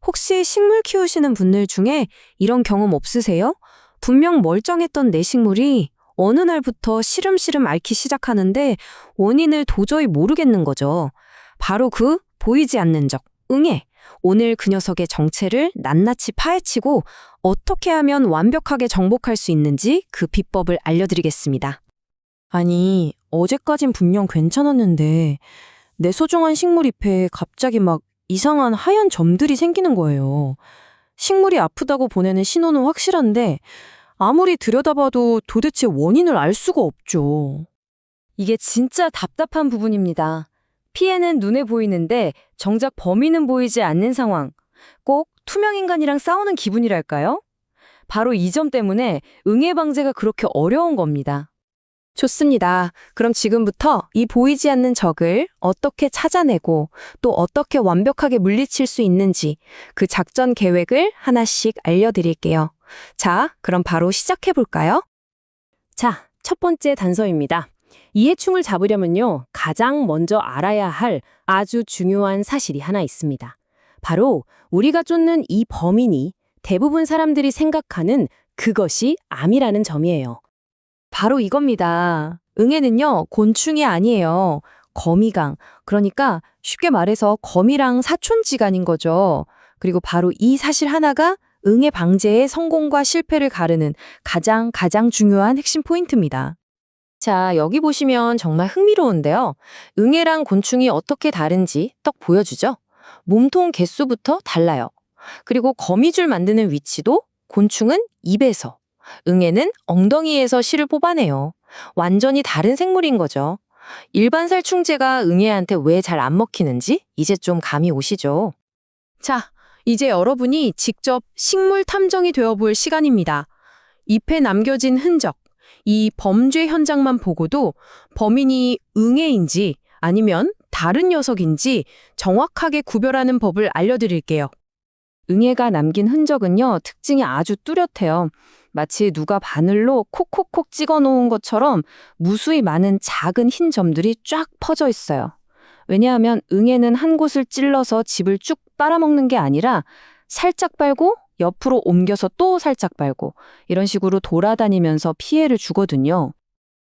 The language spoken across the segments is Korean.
혹시 식물 키우시는 분들 중에 이런 경험 없으세요? 분명 멀쩡했던 내 식물이 어느 날부터 시름시름 앓기 시작하는데 원인을 도저히 모르겠는 거죠. 바로 그 보이지 않는 적, 응애. 오늘 그 녀석의 정체를 낱낱이 파헤치고 어떻게 하면 완벽하게 정복할 수 있는지 그 비법을 알려드리겠습니다. 아니, 어제까진 분명 괜찮았는데 내 소중한 식물 잎에 갑자기 막 이상한 하얀 점들이 생기는 거예요. 식물이 아프다고 보내는 신호는 확실한데 아무리 들여다봐도 도대체 원인을 알 수가 없죠. 이게 진짜 답답한 부분입니다. 피해는 눈에 보이는데 정작 범인은 보이지 않는 상황. 꼭 투명인간이랑 싸우는 기분이랄까요? 바로 이 점 때문에 응애 방제가 그렇게 어려운 겁니다. 좋습니다. 그럼 지금부터 이 보이지 않는 적을 어떻게 찾아내고 또 어떻게 완벽하게 물리칠 수 있는지 그 작전 계획을 하나씩 알려드릴게요. 자, 그럼 바로 시작해볼까요? 자, 첫 번째 단서입니다. 이 해충을 잡으려면요, 가장 먼저 알아야 할 아주 중요한 사실이 하나 있습니다. 바로 우리가 쫓는 이 범인이 대부분 사람들이 생각하는 그것이 암이라는 점이에요. 바로 이겁니다. 응애는요, 곤충이 아니에요. 거미강. 그러니까 쉽게 말해서 거미랑 사촌지간인 거죠. 그리고 바로 이 사실 하나가 응애 방제의 성공과 실패를 가르는 가장 중요한 핵심 포인트입니다. 자, 여기 보시면 정말 흥미로운데요. 응애랑 곤충이 어떻게 다른지 떡 보여주죠? 몸통 개수부터 달라요. 그리고 거미줄 만드는 위치도 곤충은 입에서, 응애는 엉덩이에서 실을 뽑아내요. 완전히 다른 생물인 거죠. 일반 살충제가 응애한테 왜 잘 안 먹히는지 이제 좀 감이 오시죠? 자, 이제 여러분이 직접 식물 탐정이 되어볼 시간입니다. 잎에 남겨진 흔적, 이 범죄 현장만 보고도 범인이 응애인지 아니면 다른 녀석인지 정확하게 구별하는 법을 알려드릴게요. 응애가 남긴 흔적은요, 특징이 아주 뚜렷해요. 마치 누가 바늘로 콕콕콕 찍어 놓은 것처럼 무수히 많은 작은 흰 점들이 쫙 퍼져 있어요. 왜냐하면 응애는 한 곳을 찔러서 집을 쭉 빨아먹는 게 아니라 살짝 빨고 옆으로 옮겨서 또 살짝 빨고 이런 식으로 돌아다니면서 피해를 주거든요.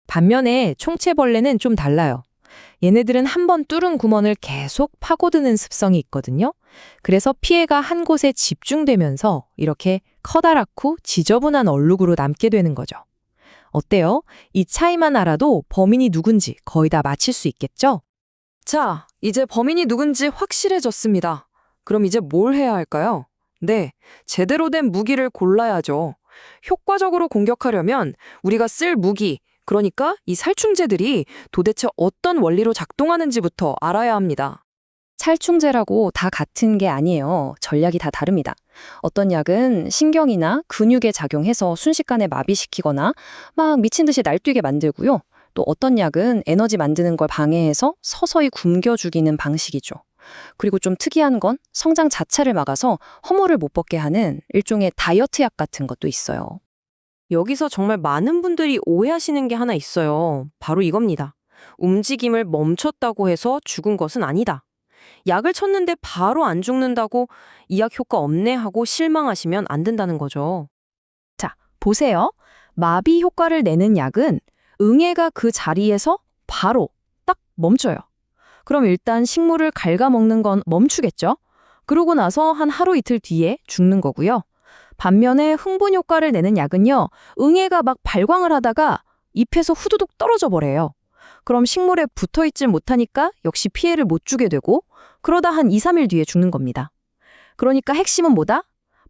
반면에 총체벌레는 좀 달라요. 얘네들은 한 번 뚫은 구멍을 계속 파고드는 습성이 있거든요. 그래서 피해가 한 곳에 집중되면서 이렇게 커다랗고 지저분한 얼룩으로 남게 되는 거죠. 어때요? 이 차이만 알아도 범인이 누군지 거의 다 맞힐 수 있겠죠? 자, 이제 범인이 누군지 확실해졌습니다. 그럼 이제 뭘 해야 할까요? 네, 제대로 된 무기를 골라야죠. 효과적으로 공격하려면 우리가 쓸 무기, 그러니까 이 살충제들이 도대체 어떤 원리로 작동하는지부터 알아야 합니다. 살충제라고 다 같은 게 아니에요. 전략이 다 다릅니다. 어떤 약은 신경이나 근육에 작용해서 순식간에 마비시키거나 막 미친 듯이 날뛰게 만들고요. 또 어떤 약은 에너지 만드는 걸 방해해서 서서히 굶겨 죽이는 방식이죠. 그리고 좀 특이한 건 성장 자체를 막아서 허물을 못 벗게 하는 일종의 다이어트 약 같은 것도 있어요. 여기서 정말 많은 분들이 오해하시는 게 하나 있어요. 바로 이겁니다. 움직임을 멈췄다고 해서 죽은 것은 아니다. 약을 쳤는데 바로 안 죽는다고 이 약 효과 없네 하고 실망하시면 안 된다는 거죠. 자, 보세요. 마비 효과를 내는 약은 응애가 그 자리에서 바로 딱 멈춰요. 그럼 일단 식물을 갉아먹는 건 멈추겠죠? 그러고 나서 한 하루 이틀 뒤에 죽는 거고요. 반면에 흥분 효과를 내는 약은요, 응애가 막 발광을 하다가 잎에서 후두둑 떨어져 버려요. 그럼 식물에 붙어있질 못하니까 역시 피해를 못 주게 되고 그러다 한 2, 3일 뒤에 죽는 겁니다. 그러니까 핵심은 뭐다?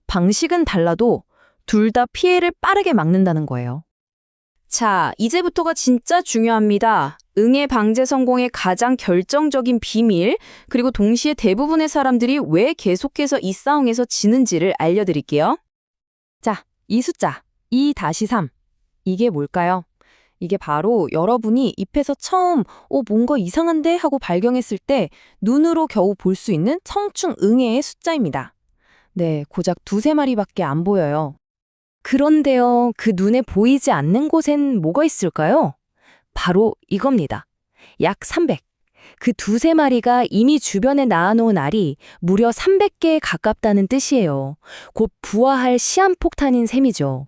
방식은 달라도 둘 다 피해를 빠르게 막는다는 거예요. 자, 이제부터가 진짜 중요합니다. 응애 방제 성공의 가장 결정적인 비밀, 그리고 동시에 대부분의 사람들이 왜 계속해서 이 싸움에서 지는지를 알려드릴게요. 자, 이 숫자, 2-3. 이게 뭘까요? 이게 바로 여러분이 잎에서 처음 뭔가 이상한데 하고 발견했을 때 눈으로 겨우 볼 수 있는 청충 응애의 숫자입니다. 네, 고작 2-3마리밖에 안 보여요. 그런데요, 그 눈에 보이지 않는 곳엔 뭐가 있을까요? 바로 이겁니다. 약 300. 그 두세 마리가 이미 주변에 낳아놓은 알이 무려 300개에 가깝다는 뜻이에요. 곧 부화할 시한폭탄인 셈이죠.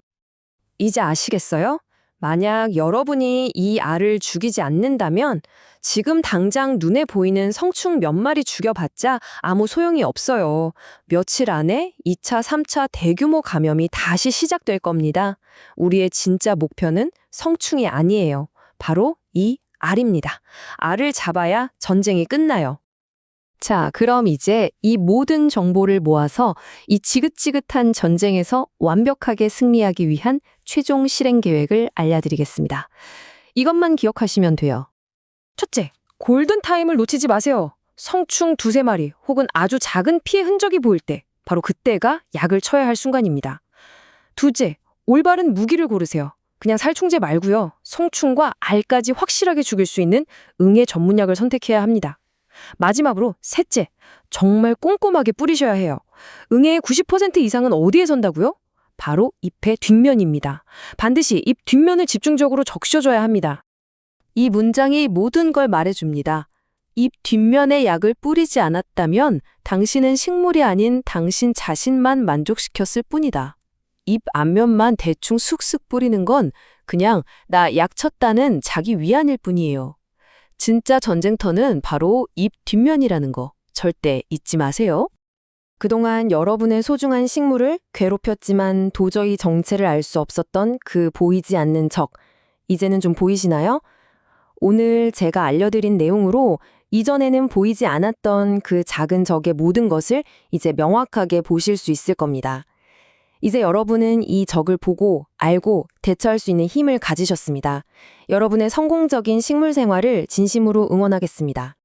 이제 아시겠어요? 만약 여러분이 이 알을 죽이지 않는다면 지금 당장 눈에 보이는 성충 몇 마리 죽여봤자 아무 소용이 없어요. 며칠 안에 2차, 3차 대규모 감염이 다시 시작될 겁니다. 우리의 진짜 목표는 성충이 아니에요. 바로 이 알입니다. 알을 잡아야 전쟁이 끝나요. 자, 그럼 이제 이 모든 정보를 모아서 이 지긋지긋한 전쟁에서 완벽하게 승리하기 위한 최종 실행 계획을 알려드리겠습니다. 이것만 기억하시면 돼요. 첫째, 골든타임을 놓치지 마세요. 성충 두세 마리 혹은 아주 작은 피해 흔적이 보일 때, 바로 그때가 약을 쳐야 할 순간입니다. 둘째, 올바른 무기를 고르세요. 그냥 살충제 말고요. 성충과 알까지 확실하게 죽일 수 있는 응애 전문약을 선택해야 합니다. 마지막으로 셋째, 정말 꼼꼼하게 뿌리셔야 해요. 응애의 90% 이상은 어디에 선다고요? 바로 잎의 뒷면입니다. 반드시 잎 뒷면을 집중적으로 적셔줘야 합니다. 이 문장이 모든 걸 말해줍니다. 잎 뒷면에 약을 뿌리지 않았다면 당신은 식물이 아닌 당신 자신만 만족시켰을 뿐이다. 잎 앞면만 대충 쑥쑥 뿌리는 건 그냥 나 약 쳤다는 자기 위안일 뿐이에요. 진짜 전쟁터는 바로 잎 뒷면이라는 거 절대 잊지 마세요. 그동안 여러분의 소중한 식물을 괴롭혔지만 도저히 정체를 알 수 없었던 그 보이지 않는 적, 이제는 좀 보이시나요? 오늘 제가 알려드린 내용으로 이전에는 보이지 않았던 그 작은 적의 모든 것을 이제 명확하게 보실 수 있을 겁니다. 이제 여러분은 이 적을 보고 알고 대처할 수 있는 힘을 가지셨습니다. 여러분의 성공적인 식물 생활을 진심으로 응원하겠습니다.